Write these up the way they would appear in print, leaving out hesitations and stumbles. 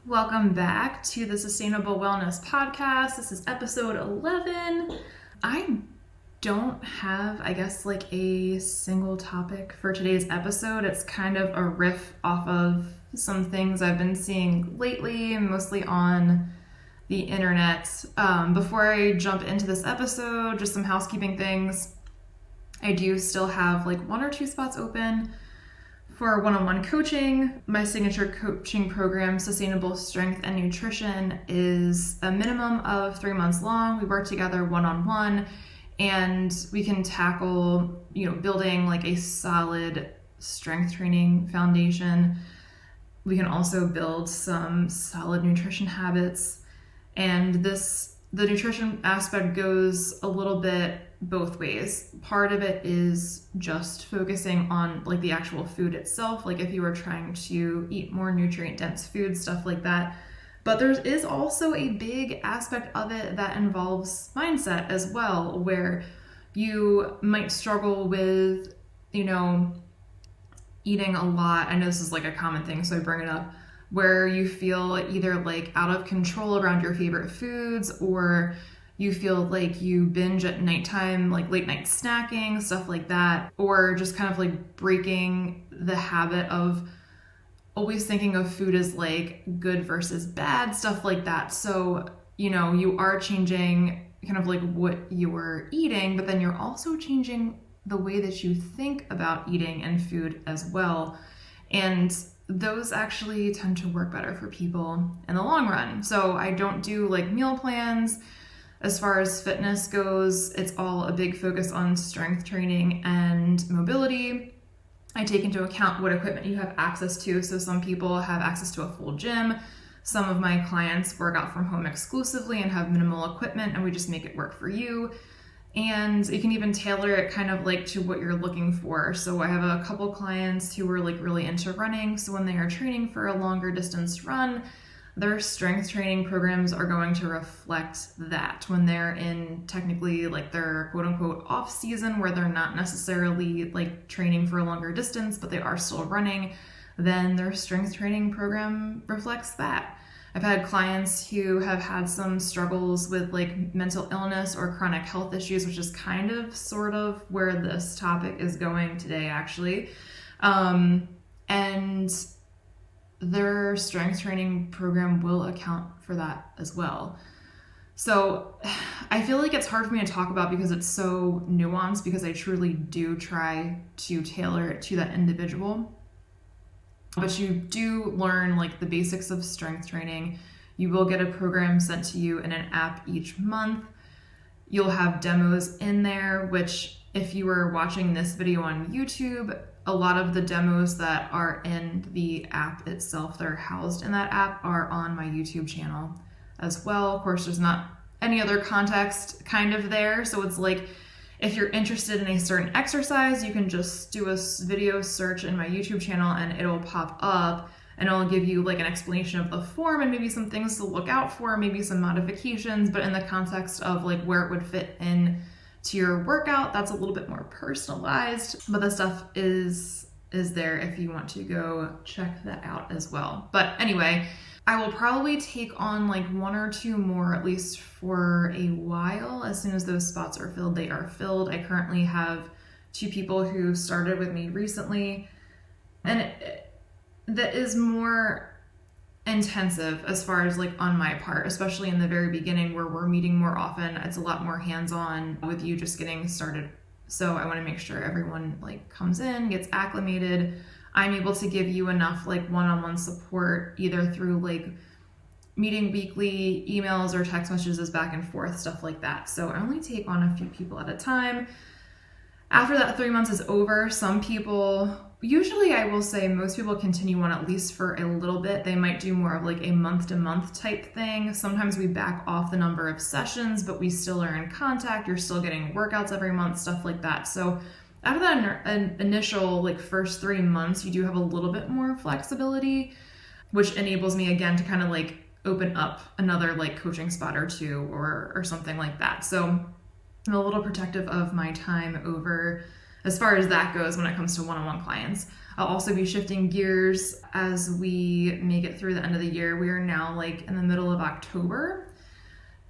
Welcome back to the Sustainable Wellness Podcast. This is episode 11. I don't have, like a single topic for today's episode. It's kind of a riff off of some things I've been seeing lately, mostly on the internet. Before I jump into this episode, just some housekeeping things. I do still have one or two spots open for one-on-one coaching. My signature coaching program, Sustainable Strength and Nutrition, is a minimum of 3 months long. We work together one-on-one, and we can tackle, building a solid strength training foundation. We can also build some solid nutrition habits. And the nutrition aspect goes a little bit both ways. Part of it is just focusing on the actual food itself, if you were trying to eat more nutrient dense food, stuff like that. But there is also a big aspect of it that involves mindset as well, where you might struggle with, eating a lot. I know this is a common thing, so I bring it up, where you feel either out of control around your favorite foods, or you feel like you binge at nighttime, late night snacking, stuff like that, or just kind of breaking the habit of always thinking of food as good versus bad, stuff like that. So, you are changing kind of what you're eating, but then you're also changing the way that you think about eating and food as well. And those actually tend to work better for people in the long run. So I don't do meal plans. As far as fitness goes, it's all a big focus on strength training and mobility. I take into account what equipment you have access to. So some people have access to a full gym. Some of my clients work out from home exclusively and have minimal equipment, and we just make it work for you. And you can even tailor it kind of to what you're looking for. So I have a couple clients who are really into running. So when they are training for a longer distance run, their strength training programs are going to reflect that. When they're in technically their quote unquote off season, where they're not necessarily training for a longer distance, but they are still running, then their strength training program reflects that. I've had clients who have had some struggles with mental illness or chronic health issues, which is kind of sort of where this topic is going today, actually. And their strength training program will account for that as well. So I feel it's hard for me to talk about because it's so nuanced, because I truly do try to tailor it to that individual. But you do learn the basics of strength training. You will get a program sent to you in an app each month. You'll have demos in there, which if you were watching this video on YouTube, a lot of the demos that are in the app itself, they're housed in that app, are on my YouTube channel as well. Of course, there's not any other context kind of there. So it's if you're interested in a certain exercise, you can just do a video search in my YouTube channel and it'll pop up, and it'll give you an explanation of the form and maybe some things to look out for, maybe some modifications, but in the context of where it would fit in to your workout. That's a little bit more personalized, but the stuff is there if you want to go check that out as well. But anyway, I will probably take on one or two more, at least for a while. As soon as those spots are filled, they are filled. I currently have 2 people who started with me recently, and that is more intensive as far as on my part, especially in the very beginning where we're meeting more often. It's a lot more hands-on with you just getting started. So I want to make sure everyone comes in, gets acclimated. I'm able to give you enough one-on-one support, either through meeting weekly, emails, or text messages back and forth, stuff like that. So I only take on a few people at a time. After that 3 months is over, some people, usually I will say most people continue on at least for a little bit. They might do more of a month-to-month type thing. Sometimes we back off the number of sessions, but we still are in contact. You're still getting workouts every month, stuff like that. So after that initial first 3 months, you do have a little bit more flexibility, which enables me again to kind of open up another coaching spot or two or something like that. So I'm a little protective of my time over as far as that goes when it comes to one-on-one clients. I'll also be shifting gears as we make it through the end of the year. We are now like in the middle of October.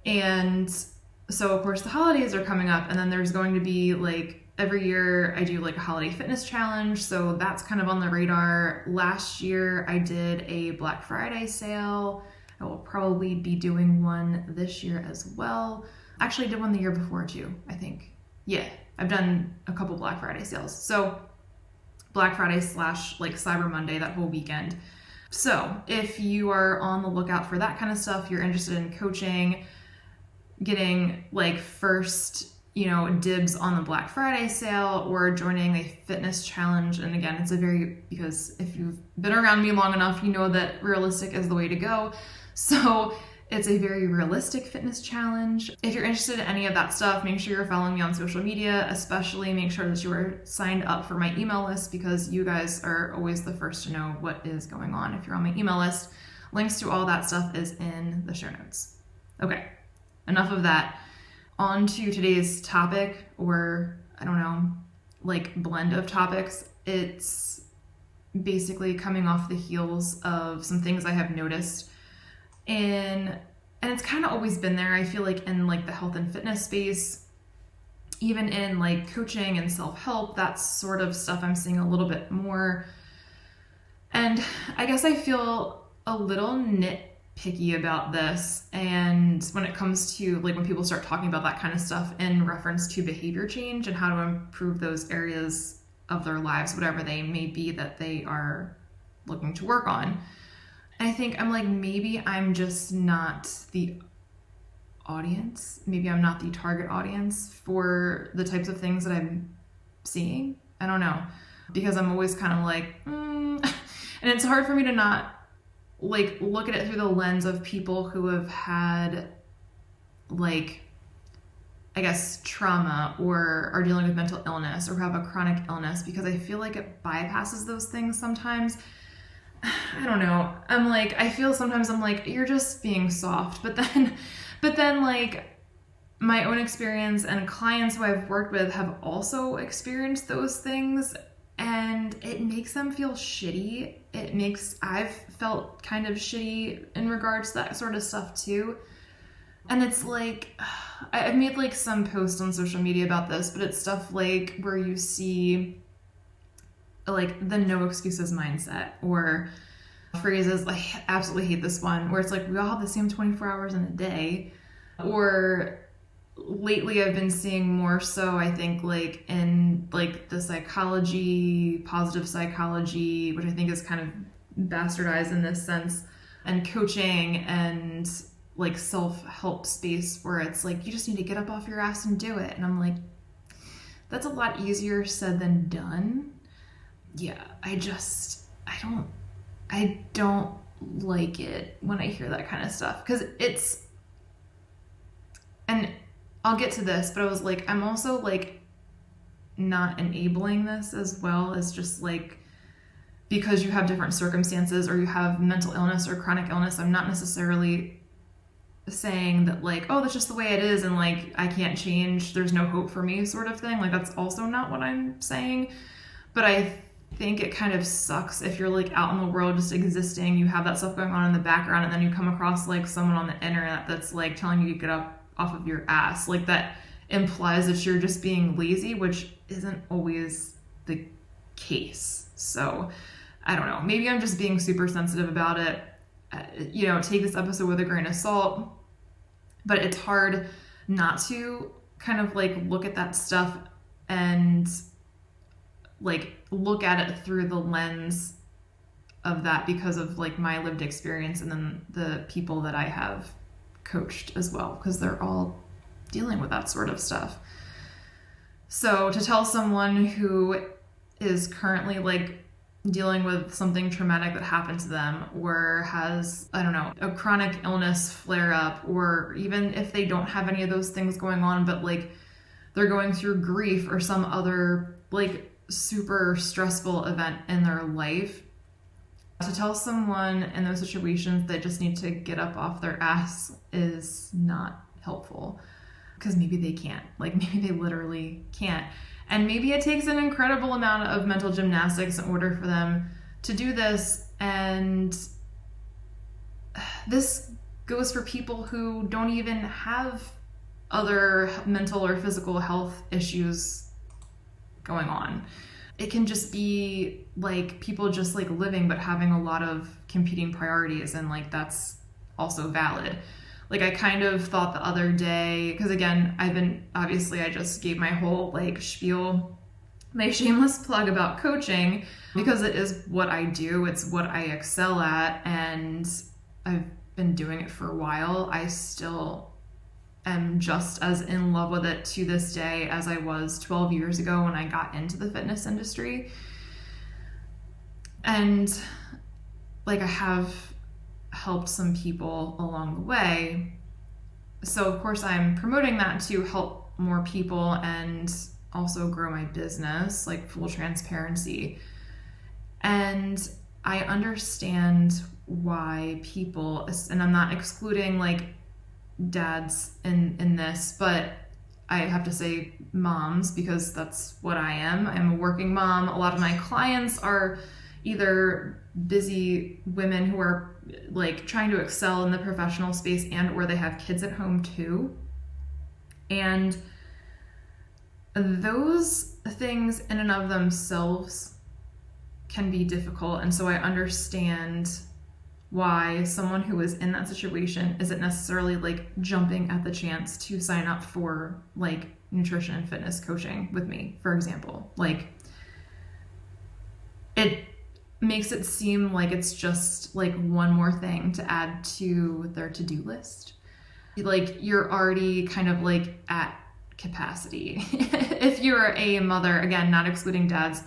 And so of course the holidays are coming up, and then there's going to be like every year I do like a holiday fitness challenge. So that's kind of on the radar. Last year I did a Black Friday sale. I will probably be doing one this year as well. Actually, I did one the year before too, I think. Yeah, I've done a couple Black Friday sales. So Black Friday / like Cyber Monday, that whole weekend. So if you are on the lookout for that kind of stuff, you're interested in coaching, getting like first, dibs on the Black Friday sale, or joining a fitness challenge. And again, because if you've been around me long enough, you know that realistic is the way to go. So it's a very realistic fitness challenge. If you're interested in any of that stuff, make sure you're following me on social media, especially make sure that you are signed up for my email list, because you guys are always the first to know what is going on if you're on my email list. Links to all that stuff is in the show notes. Okay, enough of that. On to today's topic, or I don't know, like blend of topics. It's basically coming off the heels of some things I have noticed. And it's kind of always been there, I feel like, in like the health and fitness space, even in like coaching and self-help, that sort of stuff I'm seeing a little bit more. And I guess I feel a little nitpicky about this. And when it comes to like when people start talking about that kind of stuff in reference to behavior change and how to improve those areas of their lives, whatever they may be that they are looking to work on. I think I'm like, maybe I'm just not the audience. Maybe I'm not the target audience for the types of things that I'm seeing. I don't know, because I'm always kind of like, and it's hard for me to not like look at it through the lens of people who have had like, I guess, trauma or are dealing with mental illness or have a chronic illness, because I feel like it bypasses those things sometimes. I don't know. I feel sometimes I'm like, you're just being soft. But then like my own experience and clients who I've worked with have also experienced those things, and it makes them feel shitty. I've felt kind of shitty in regards to that sort of stuff too. And it's like, I've made like some posts on social media about this, but it's stuff like where you see like the no excuses mindset, or phrases like, I absolutely hate this one, where it's like, we all have the same 24 hours in a day. Or lately I've been seeing more so, I think, like in like the psychology, positive psychology, which I think is kind of bastardized in this sense, and coaching and like self-help space, where it's like, you just need to get up off your ass and do it. And I'm like, that's a lot easier said than done. Yeah, I don't like it when I hear that kind of stuff, because and I'll get to this, but I was like, I'm also like not enabling this as well as just like, because you have different circumstances or you have mental illness or chronic illness, I'm not necessarily saying that like, oh, that's just the way it is and like I can't change, there's no hope for me sort of thing. Like, that's also not what I'm saying. But I think it kind of sucks if you're like out in the world just existing, you have that stuff going on in the background, and then you come across like someone on the internet that's like telling you to get up off of your ass. Like, that implies that you're just being lazy, which isn't always the case. So I don't know, maybe I'm just being super sensitive about it. Take this episode with a grain of salt, but it's hard not to kind of like look at that stuff and like look at it through the lens of that, because of like my lived experience and then the people that I have coached as well, because they're all dealing with that sort of stuff. So to tell someone who is currently like dealing with something traumatic that happened to them, or has, I don't know, a chronic illness flare up, or even if they don't have any of those things going on, but like they're going through grief or some other like super stressful event in their life, to tell someone in those situations that just need to get up off their ass is not helpful, because maybe they can't, like maybe they literally can't. And maybe it takes an incredible amount of mental gymnastics in order for them to do this. And this goes for people who don't even have other mental or physical health issues going on. It can just be like people just like living but having a lot of competing priorities, and like that's also valid. Like I kind of thought the other day, because again, I just gave my whole like spiel, my shameless plug about coaching, because it is what I do, it's what I excel at, and I've been doing it for a while. I still am just as in love with it to this day as I was 12 years ago when I got into the fitness industry. And like I have helped some people along the way. So of course I'm promoting that to help more people and also grow my business, like full transparency. And I understand why people, and I'm not excluding like dads in this, but I have to say moms, because that's what I am. I'm a working mom. A lot of my clients are either busy women who are like trying to excel in the professional space, and or they have kids at home too. And those things in and of themselves can be difficult. And so I understand why someone who is in that situation isn't necessarily like jumping at the chance to sign up for like nutrition and fitness coaching with me, for example. Like it makes it seem like it's just like one more thing to add to their to-do list. Like you're already kind of like at capacity. If you're a mother, again, not excluding dads,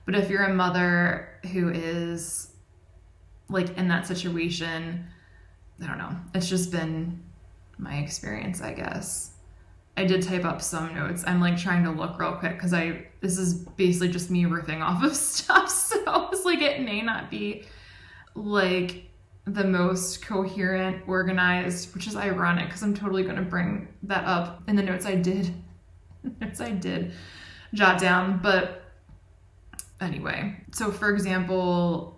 but if you're a mother who is like in that situation, I don't know. It's just been my experience, I guess. I did type up some notes. I'm like trying to look real quick because this is basically just me riffing off of stuff. So it's like it may not be like the most coherent, organized, which is ironic because I'm totally going to bring that up in the notes I did jot down. But anyway, so for example,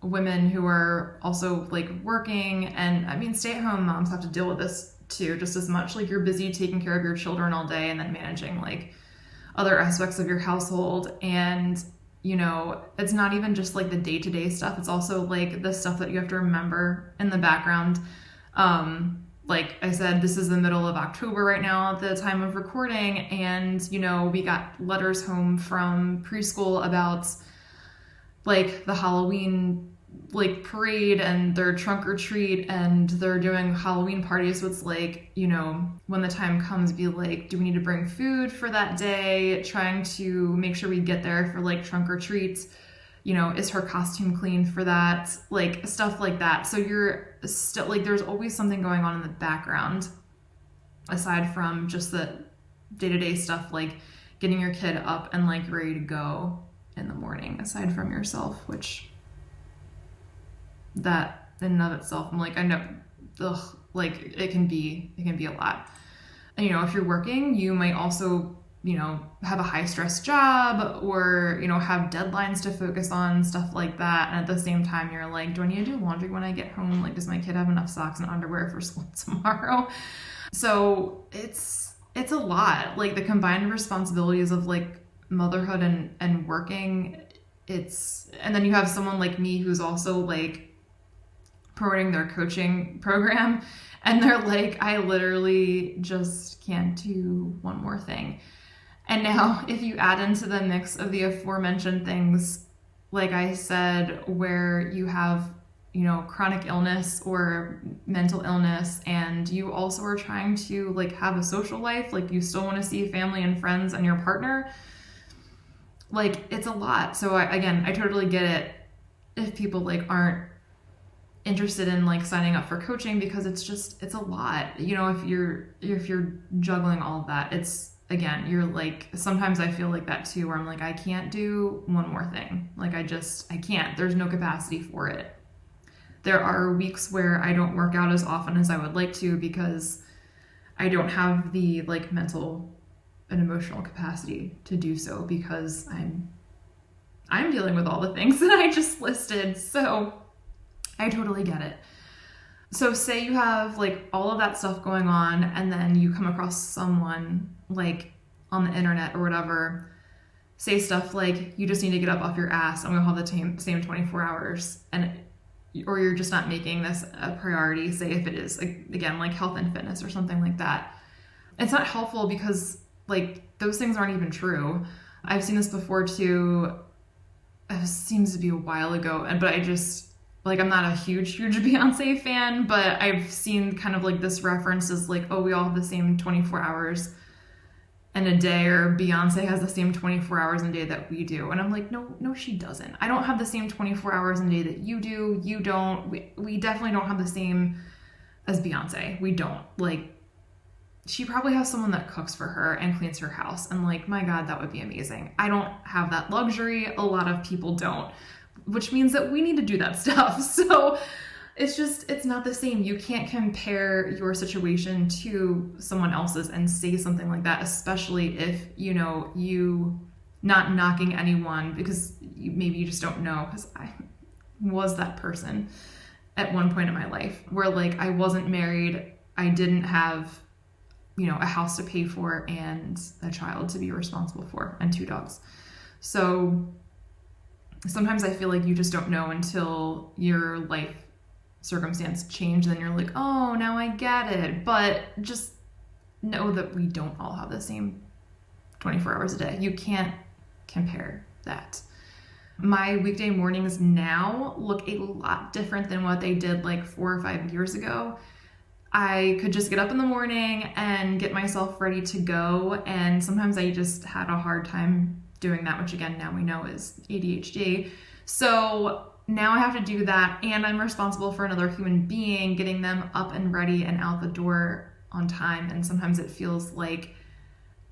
women who are also like working, and I mean, stay-at-home moms have to deal with this too, just as much. Like you're busy taking care of your children all day and then managing like other aspects of your household. And you know, it's not even just like the day-to-day stuff. It's also like the stuff that you have to remember in the background. Like I said, this is the middle of October right now at the time of recording. And, you know, we got letters home from preschool about like the Halloween like parade and their trunk or treat, and they're doing Halloween parties. So it's like, you know, when the time comes, be like, do we need to bring food for that day? Trying to make sure we get there for like trunk or treats. You know, is her costume clean for that? Like stuff like that. So you're still like, there's always something going on in the background aside from just the day-to-day stuff, like getting your kid up and like ready to go in the morning, aside from yourself, which that in and of itself, I'm like, I know, like it can be a lot. And, you know, if you're working, you might also, you know, have a high stress job, or, you know, have deadlines to focus on, stuff like that. And at the same time, you're like, do I need to do laundry when I get home? Like, does my kid have enough socks and underwear for school tomorrow? So it's a lot, like the combined responsibilities of like motherhood and working. And then you have someone like me who's also like promoting their coaching program, and they're like, I literally just can't do one more thing. And now if you add into the mix of the aforementioned things, like I said, where you have, you know, chronic illness or mental illness, and you also are trying to like have a social life, like you still want to see family and friends and your partner, like it's a lot. So I totally get it if people like aren't interested in like signing up for coaching, because it's a lot. You know, if you're juggling all of that, it's, again, you're like, sometimes I feel like that too, where I'm like, I can't do one more thing. Like I can't, there's no capacity for it. There are weeks where I don't work out as often as I would like to because I don't have the like mental an emotional capacity to do so because I'm dealing with all the things that I just listed. So I totally get it. So say you have like all of that stuff going on and then you come across someone like on the internet or whatever, say stuff like you just need to get up off your ass and we'll have the same 24 hours, and or you're just not making this a priority. Say if it is, again, like health and fitness or something like that. It's not helpful because like those things aren't even true. I've seen this before too. It seems to be a while ago, but I just like, I'm not a huge Beyonce fan, but I've seen kind of like this reference as like, oh, we all have the same 24 hours in a day, or Beyonce has the same 24 hours in a day that we do. And I'm like, no, she doesn't. I don't have the same 24 hours in a day that you do. You don't. We definitely don't have the same as Beyonce. We don't. Like, she probably has someone that cooks for her and cleans her house. And like, my God, that would be amazing. I don't have that luxury. A lot of people don't, which means that we need to do that stuff. So it's not the same. You can't compare your situation to someone else's and say something like that, especially if, you not knocking anyone because maybe you just don't know, because I was that person at one point in my life where like I wasn't married. I didn't have, a house to pay for and a child to be responsible for and 2 dogs. So sometimes I feel like you just don't know until your life circumstance change, then you're like, oh, now I get it. But just know that we don't all have the same 24 hours a day. You can't compare that. My weekday mornings now look a lot different than what they did like 4 or 5 years ago. I could just get up in the morning and get myself ready to go, and sometimes I just had a hard time doing that, which again now we know is ADHD. So now I have to do that, and I'm responsible for another human being, getting them up and ready and out the door on time. And sometimes it feels like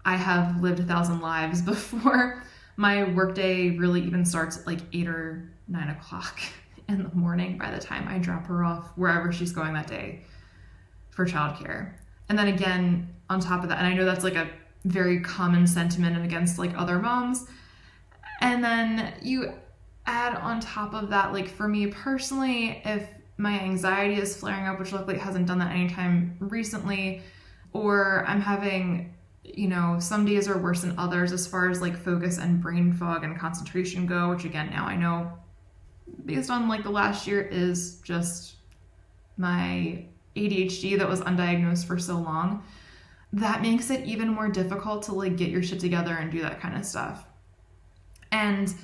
I have lived 1,000 lives before my workday really even starts at like 8 or 9 o'clock in the morning by the time I drop her off wherever she's going that day for childcare. And then again, on top of that, and I know that's like a very common sentiment against like other moms, and then you add on top of that, like for me personally, if my anxiety is flaring up, which luckily it hasn't done that anytime recently, or I'm having, some days are worse than others as far as like focus and brain fog and concentration go, which again, now I know based on like the last year is just my ADHD that was undiagnosed for so long. That makes it even more difficult to like get your shit together and do that kind of stuff. And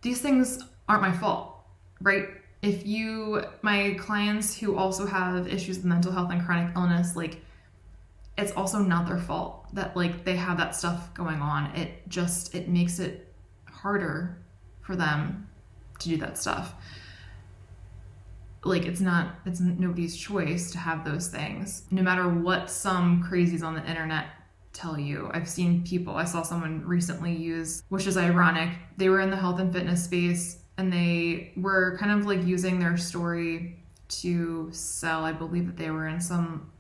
these things aren't my fault, right? My clients who also have issues with mental health and chronic illness, like it's also not their fault that like they have that stuff going on. It makes it harder for them to do that stuff. Like it's nobody's choice to have those things, no matter what some crazies on the internet tell you. I saw someone recently use, which is ironic, they were in the health and fitness space and they were kind of like using their story to sell. I believe that they were in some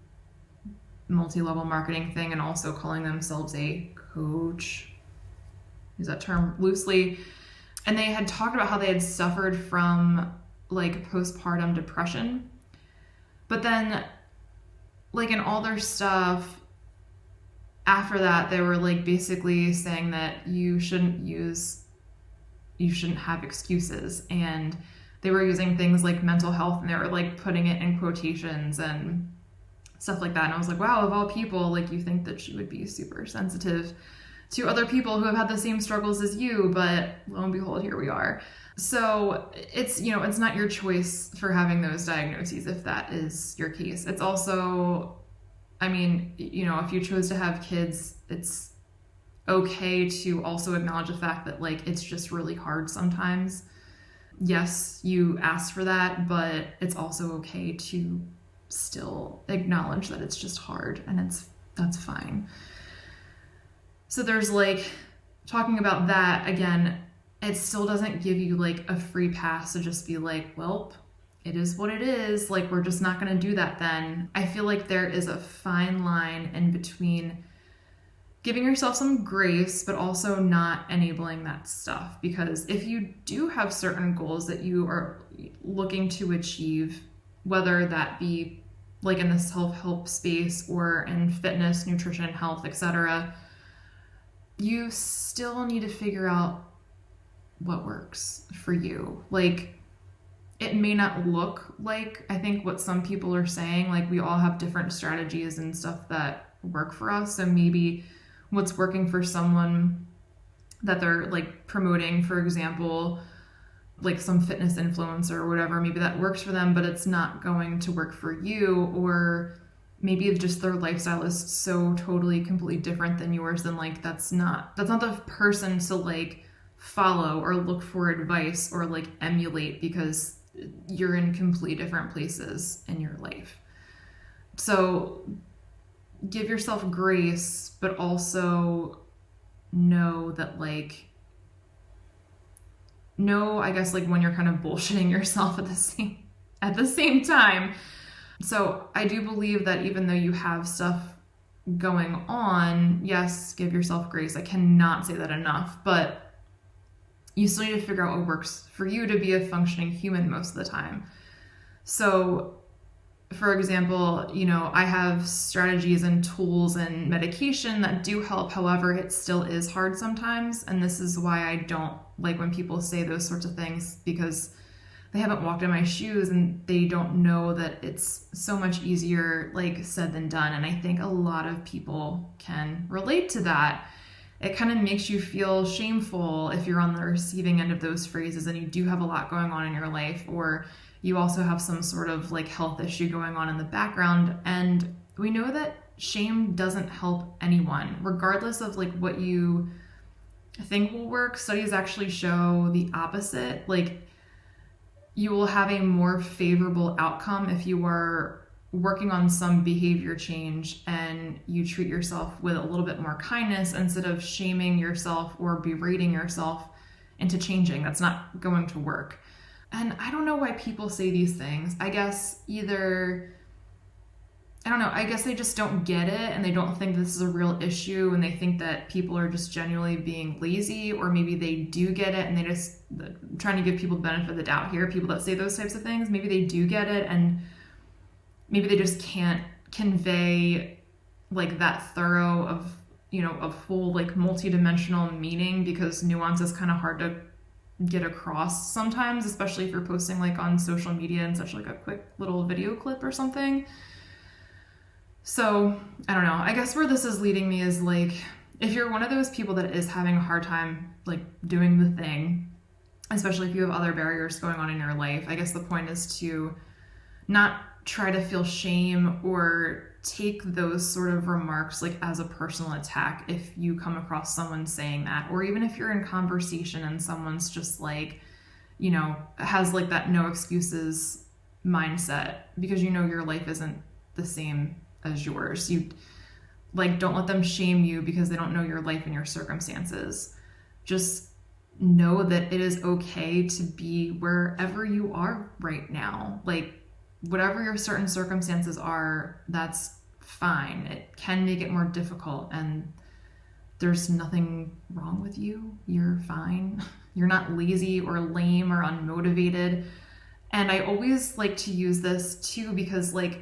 multi-level marketing thing and also calling themselves a coach. Use that term loosely. And they had talked about how they had suffered from like postpartum depression. But then like in all their stuff after that, they were like basically saying that you shouldn't have excuses. And they were using things like mental health and they were like putting it in quotations and stuff like that. And I was like, wow, of all people, like you think that she would be super sensitive to other people who have had the same struggles as you, but lo and behold, here we are. So it's not your choice for having those diagnoses if that is your case. It's also, if you chose to have kids, it's okay to also acknowledge the fact that like it's just really hard sometimes. Yes, you asked for that, but it's also okay to still acknowledge that it's just hard, and that's fine. So there's like talking about that again, it still doesn't give you like a free pass to just be like, well, it is what it is. Like, we're just not going to do that then. I feel like there is a fine line in between giving yourself some grace, but also not enabling that stuff. Because if you do have certain goals that you are looking to achieve, whether that be like in the self-help space or in fitness, nutrition, health, etc., you still need to figure out what works for you. Like, it may not look like, I think, what some people are saying. Like, we all have different strategies and stuff that work for us. So maybe what's working for someone that they're like promoting, for example, like some fitness influencer or whatever, maybe that works for them, but it's not going to work for you. Or maybe just their lifestyle is so totally completely different than yours, then like that's not the person to like follow or look for advice or like emulate, because you're in completely different places in your life. So give yourself grace, but also know that like, I guess like when you're kind of bullshitting yourself at the same time. So I do believe that even though you have stuff going on, yes, give yourself grace. I cannot say that enough, but you still need to figure out what works for you to be a functioning human most of the time. So for example, I have strategies and tools and medication that do help. However, it still is hard sometimes. And this is why I don't like when people say those sorts of things, because they haven't walked in my shoes and they don't know that it's so much easier like said than done. And I think a lot of people can relate to that. It kind of makes you feel shameful if you're on the receiving end of those phrases and you do have a lot going on in your life, or you also have some sort of like health issue going on in the background. And we know that shame doesn't help anyone, regardless of like what you think will work. Studies actually show the opposite. Like, you will have a more favorable outcome if you are working on some behavior change and you treat yourself with a little bit more kindness instead of shaming yourself or berating yourself into changing. That's not going to work. And I don't know why people say these things. I guess I guess they just don't get it, and they don't think this is a real issue, and they think that people are just genuinely being lazy, or maybe they do get it and they just trying to give people the benefit of the doubt here. People that say those types of things, maybe they do get it, and maybe they just can't convey like that thorough of, a full like multi-dimensional meaning, because nuance is kind of hard to get across sometimes, especially if you're posting like on social media and such like a quick little video clip or something. So I don't know. I guess where this is leading me is like, if you're one of those people that is having a hard time like doing the thing, especially if you have other barriers going on in your life, I guess the point is to not try to feel shame or take those sort of remarks like as a personal attack if you come across someone saying that, or even if you're in conversation and someone's just like, has like that no excuses mindset, because your life isn't the same as yours. You like, don't let them shame you because they don't know your life and your circumstances. Just know that it is okay to be wherever you are right now. Like, whatever your certain circumstances are, that's fine. It can make it more difficult, and there's nothing wrong with you. You're fine. You're not lazy or lame or unmotivated. And I always like to use this too, because like,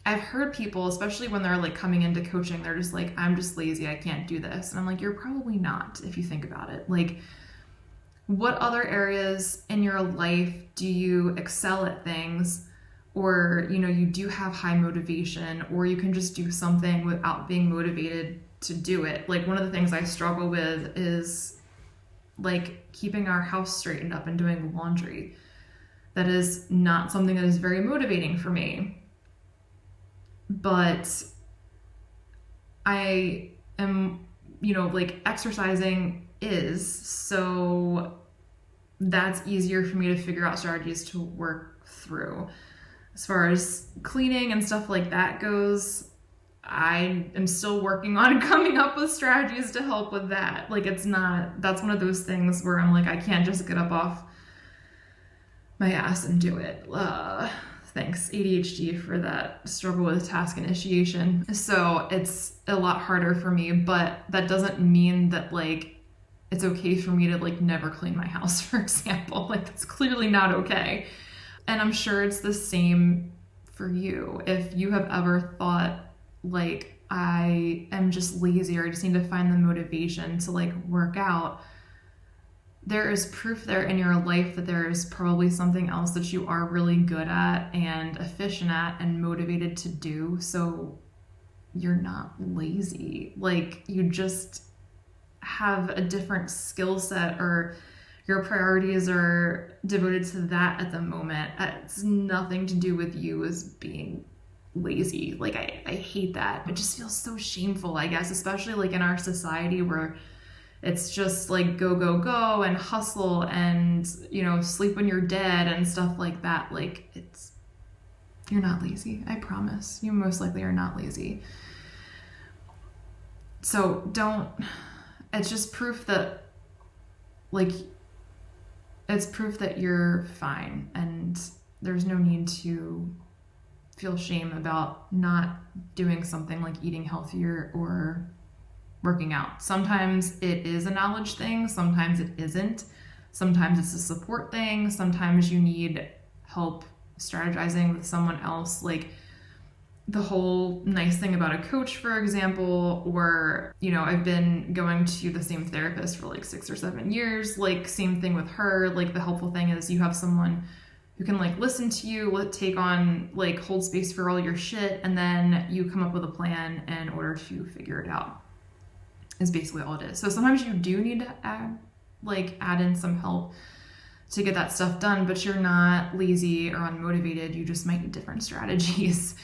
I've heard people, especially when they're like coming into coaching, they're just like, I'm just lazy, I can't do this. And I'm like, you're probably not, if you think about it. Like, what other areas in your life do you excel at things? Or, you do have high motivation, or you can just do something without being motivated to do it. Like, one of the things I struggle with is like keeping our house straightened up and doing laundry. That is not something that is very motivating for me. But I am, like, exercising is, so that's easier for me to figure out strategies to work through. As far as cleaning and stuff like that goes, I am still working on coming up with strategies to help with that. Like, that's one of those things where I'm like, I can't just get up off my ass and do it. thanks, ADHD, for that struggle with task initiation. So it's a lot harder for me, but that doesn't mean that like it's okay for me to like never clean my house, for example. Like it's clearly not okay. And I'm sure it's the same for you. If you have ever thought like I am just lazy or I just need to find the motivation to like work out, there is proof there in your life that there is probably something else that you are really good at and efficient at and motivated to do. So you're not lazy. Like you just have a different skill set, or your priorities are devoted to that at the moment. It's nothing to do with you as being lazy. Like I hate that. It just feels so shameful, I guess, especially like in our society where it's just like go, go, go and hustle and, you know, sleep when you're dead and stuff like that. Like you're not lazy. I promise. You most likely are not lazy. So it's just proof that like, it's proof that you're fine and there's no need to feel shame about not doing something like eating healthier or working out. Sometimes it is a knowledge thing, sometimes it isn't. Sometimes it's a support thing, sometimes you need help strategizing with someone else. Like the whole nice thing about a coach, for example, or, you know, I've been going to the same therapist for like 6 or 7 years, like same thing with her. Like the helpful thing is you have someone who can like listen to you, take on, like hold space for all your shit, and then you come up with a plan in order to figure it out. Is basically all it is. So sometimes you do need to add in some help to get that stuff done, but you're not lazy or unmotivated. You just might need different strategies.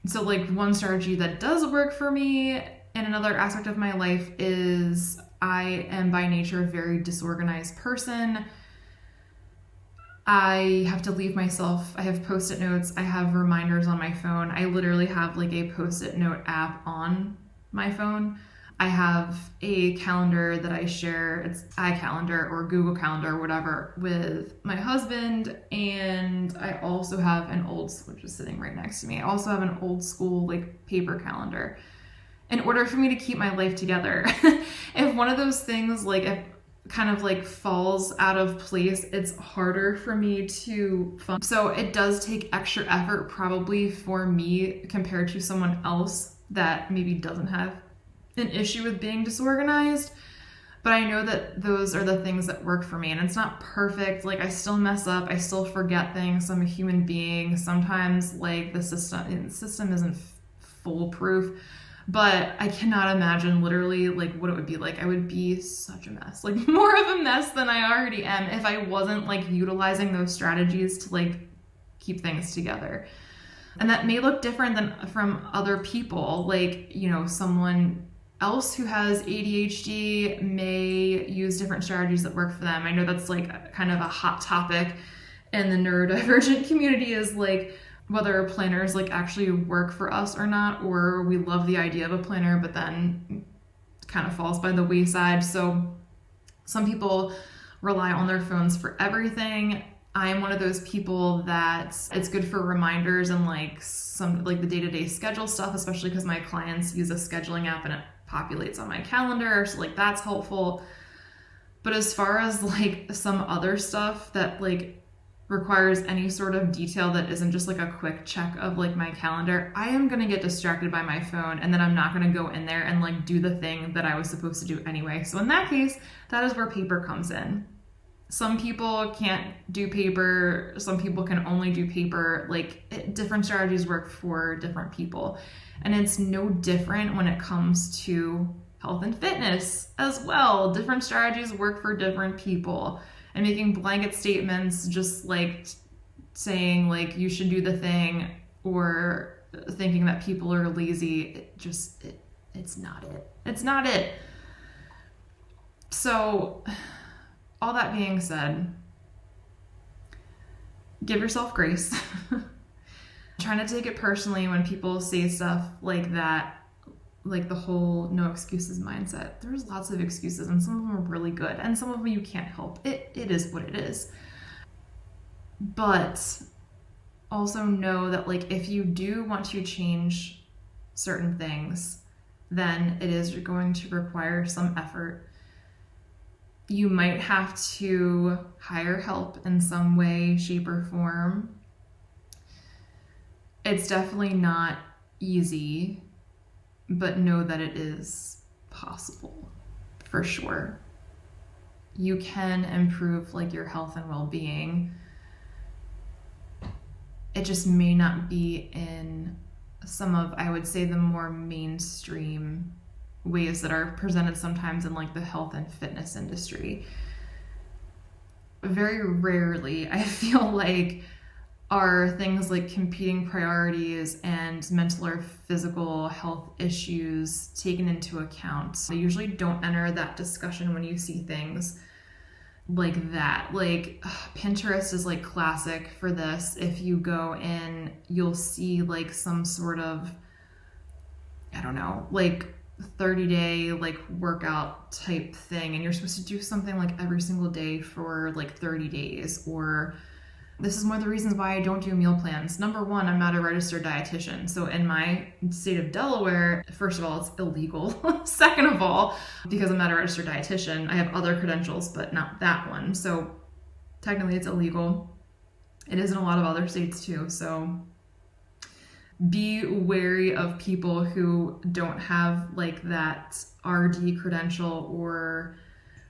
So like one strategy that does work for me in another aspect of my life is I am by nature a very disorganized person. I have to leave myself. I have Post-it notes. I have reminders on my phone. I literally have like a Post-it note app on my phone. I have a calendar that I share, it's iCalendar or Google Calendar or whatever, with my husband. And I also have which is sitting right next to me. I also have an old school like paper calendar in order for me to keep my life together. If one of those things like kind of like falls out of place, it's harder for me to function. So it does take extra effort probably for me compared to someone else that maybe doesn't have an issue with being disorganized, but I know that those are the things that work for me. And it's not perfect. Like I still mess up. I still forget things. I'm a human being. Sometimes like the system isn't foolproof, but I cannot imagine literally like what it would be like. I would be such a mess, like more of a mess than I already am if I wasn't like utilizing those strategies to like keep things together. And that may look different than from other people. Like, you know, someone else who has ADHD may use different strategies that work for them. I know that's like kind of a hot topic in the neurodivergent community, is like whether planners like actually work for us or not, or we love the idea of a planner but then it kind of falls by the wayside. So some people rely on their phones for everything. I am one of those people that it's good for reminders and like some like the day-to-day schedule stuff, especially because my clients use a scheduling app and it populates on my calendar. So like that's helpful. But as far as like some other stuff that like requires any sort of detail that isn't just like a quick check of like my calendar, I am going to get distracted by my phone and then I'm not going to go in there and like do the thing that I was supposed to do anyway. So in that case, that is where paper comes in. Some people can't do paper. Some people can only do paper. Like different strategies work for different people. And it's no different when it comes to health and fitness as well. Different strategies work for different people. And making blanket statements, just like saying like you should do the thing or thinking that people are lazy, it's not it. It's not it. So all that being said, give yourself grace. Trying to take it personally when people say stuff like that, like the whole no excuses mindset. There's lots of excuses and some of them are really good and some of them you can't help. It is what it is. But also know that like if you do want to change certain things, then it is going to require some effort. You might have to hire help in some way, shape, or form. It's definitely not easy, but know that it is possible for sure. You can improve like your health and well-being. It just may not be in some of, I would say, the more mainstream ways that are presented sometimes in like the health and fitness industry. Very rarely, I feel like, are things like competing priorities and mental or physical health issues taken into account. They usually don't enter that discussion when you see things like that. Like Pinterest is like classic for this. If you go in, you'll see like some sort of, I don't know, like 30-day like workout type thing, and you're supposed to do something like every single day for like 30 days. Or this is one of the reasons why I don't do meal plans. Number one, I'm not a registered dietitian. So in my state of Delaware, first of all, it's illegal. Second of all, because I'm not a registered dietitian, I have other credentials, but not that one. So technically it's illegal. It is in a lot of other states too. So be wary of people who don't have like that RD credential, or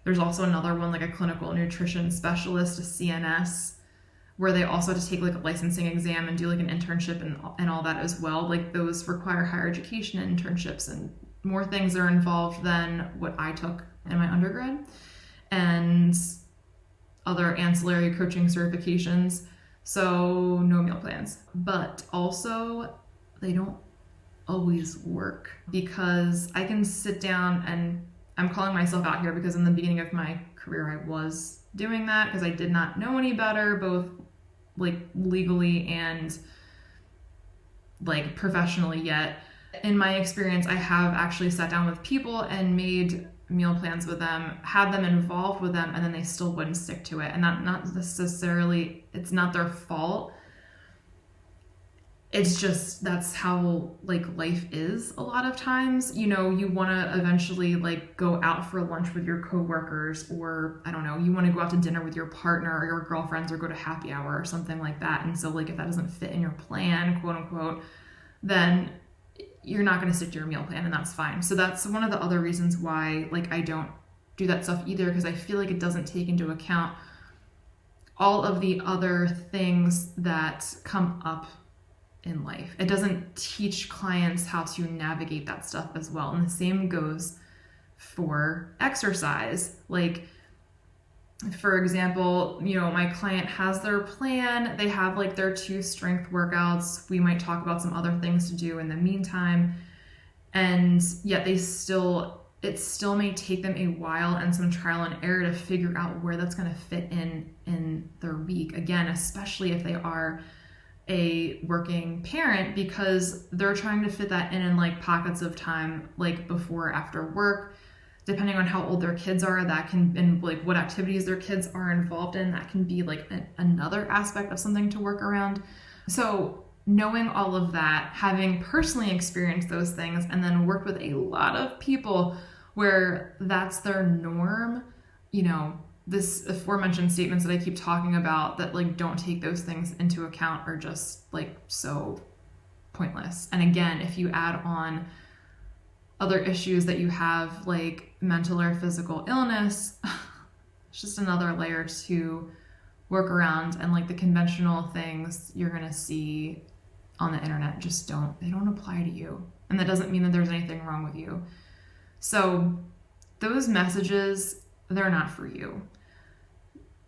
there's also another one, like a clinical nutrition specialist, a CNS, where they also have to take like a licensing exam and do like an internship and all that as well. Like those require higher education internships and more things are involved than what I took in my undergrad, and other ancillary coaching certifications. So no meal plans. But also they don't always work, because I can sit down, and I'm calling myself out here because in the beginning of my career I was doing that because I did not know any better, both like legally and like professionally yet. In my experience, I have actually sat down with people and made meal plans with them, had them involved with them, and then they still wouldn't stick to it. And not necessarily, it's not their fault. It's just, that's how like life is a lot of times. You know, you want to eventually like go out for lunch with your coworkers, or I don't know, you want to go out to dinner with your partner or your girlfriends, or go to happy hour or something like that. And so like if that doesn't fit in your plan, quote unquote, then you're not going to stick to your meal plan, and that's fine. So that's one of the other reasons why like I don't do that stuff either, because I feel like it doesn't take into account all of the other things that come up in life. It doesn't teach clients how to navigate that stuff as well. And the same goes for exercise. Like, for example, you know, my client has their plan. They have like their 2 strength workouts. We might talk about some other things to do in the meantime. And yet it still may take them a while and some trial and error to figure out where that's going to fit in their week. Again, especially if they are a working parent, because they're trying to fit that in like pockets of time, like before or after work, depending on how old their kids are. That can, and like what activities their kids are involved in, that can be like another aspect of something to work around. So knowing all of that, having personally experienced those things, and then worked with a lot of people where that's their norm, you know, this aforementioned statements that I keep talking about that like don't take those things into account are just like so pointless. And again, if you add on other issues that you have, like mental or physical illness, it's just another layer to work around. And like the conventional things you're gonna see on the internet just they don't apply to you. And that doesn't mean that there's anything wrong with you. So those messages, they're not for you.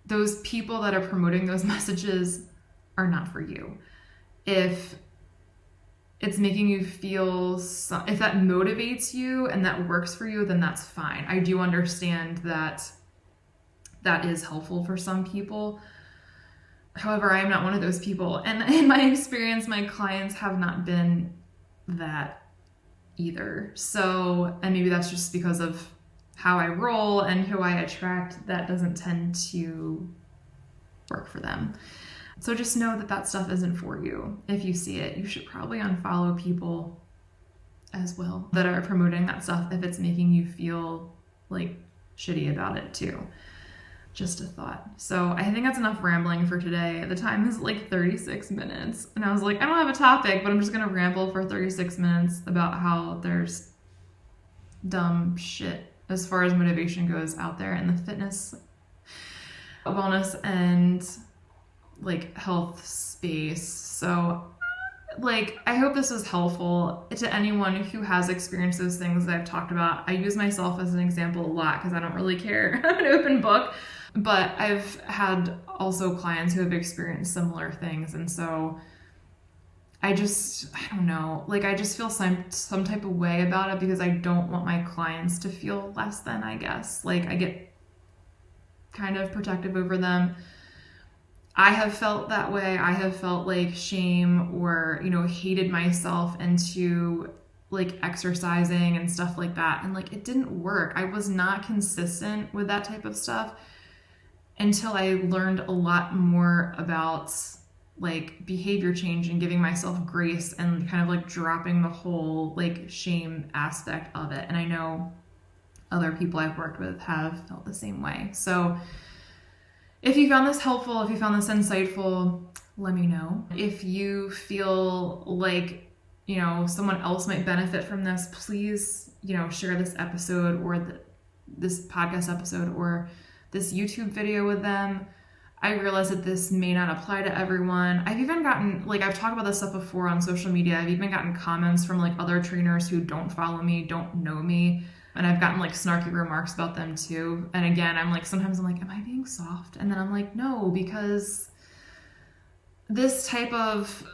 Those people that are promoting those messages are not for you. If it's making you feel, if that motivates you and that works for you, then that's fine. I do understand that that is helpful for some people. However, I am not one of those people. And in my experience, my clients have not been that either. So, and maybe that's just because of how I roll and who I attract, that doesn't tend to work for them. So just know that that stuff isn't for you. If you see it, you should probably unfollow people as well that are promoting that stuff if it's making you feel like shitty about it too. Just a thought. So I think that's enough rambling for today. The time is like 36 minutes. And I was like, I don't have a topic, but I'm just going to ramble for 36 minutes about how there's dumb shit as far as motivation goes out there in the fitness, wellness, and like health space. So like, I hope this was helpful to anyone who has experienced those things that I've talked about. I use myself as an example a lot because I don't really care. I'm an open book. But I've had also clients who have experienced similar things. And so I don't know, like I just feel some type of way about it because I don't want my clients to feel less than, I guess. Like I get kind of protective over them. I have felt that way. I have felt like shame or, hated myself into like exercising and stuff like that. And like, it didn't work. I was not consistent with that type of stuff until I learned a lot more about like behavior change and giving myself grace and kind of like dropping the whole like shame aspect of it. And I know other people I've worked with have felt the same way. So if you found this helpful, if you found this insightful, let me know. If you feel like, someone else might benefit from this, please, share this episode or this podcast episode or this YouTube video with them. I realize that this may not apply to everyone. I've even gotten, like I've talked about this stuff before on social media. I've even gotten comments from like other trainers who don't follow me, don't know me. And I've gotten like snarky remarks about them too. And again, sometimes I'm like, am I being soft? And then I'm like, no, because this type of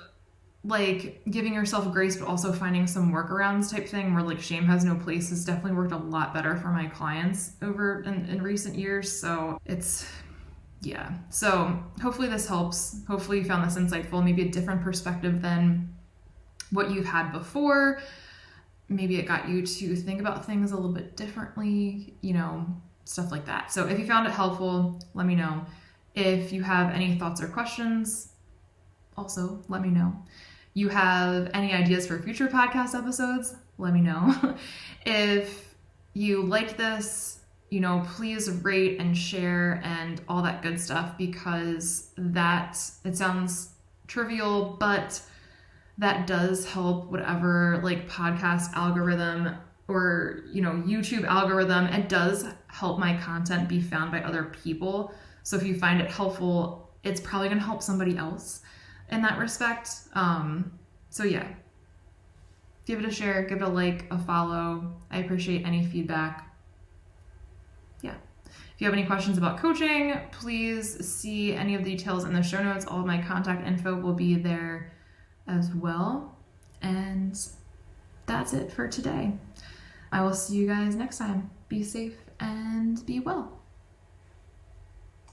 like giving yourself grace, but also finding some workarounds type thing where like shame has no place has definitely worked a lot better for my clients over in recent years. So so hopefully this helps. Hopefully you found this insightful, maybe a different perspective than what you've had before. Maybe it got you to think about things a little bit differently, stuff like that. So if you found it helpful, let me know. If you have any thoughts or questions, also let me know. You have any ideas for future podcast episodes, let me know. If you liked this, please rate and share and all that good stuff, because it sounds trivial, but that does help whatever like podcast algorithm or, YouTube algorithm. It does help my content be found by other people. So if you find it helpful, it's probably going to help somebody else in that respect. So yeah, give it a share, give it a like, a follow. I appreciate any feedback. Yeah. If you have any questions about coaching, please see any of the details in the show notes. All of my contact info will be there as well. And that's it for today. I will see you guys next time. Be safe and be well.